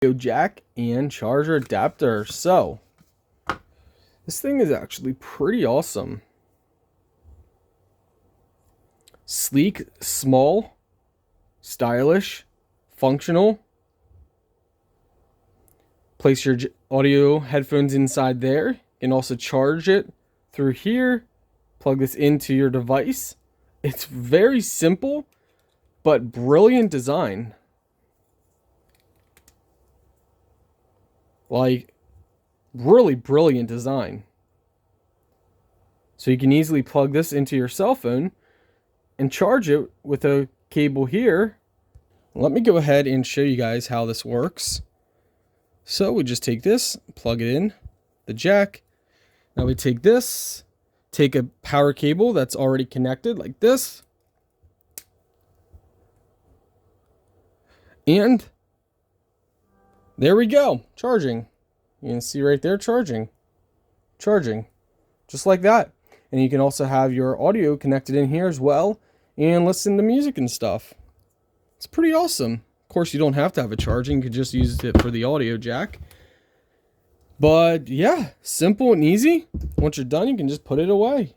jack and charger adapter. So this thing is actually pretty awesome. Sleek, small, stylish, functional. Place your audio headphones inside there. You can also charge it through here. Plug this into your device. It's very simple, but brilliant design. Like, really brilliant design. So you can easily plug this into your cell phone and charge it with a cable here. Let me go ahead and show you guys how this works. So we just take this, plug it in, the jack. Now we take this, take a power cable that's already connected like this. And there we go, charging. You can see right there, charging, just like that. And you can also have your audio connected in here as well and listen to music and stuff. It's pretty awesome. Of course, you don't have to have a charging. You could just use it for the audio jack. But yeah, simple and easy. Once you're done, you can just put it away.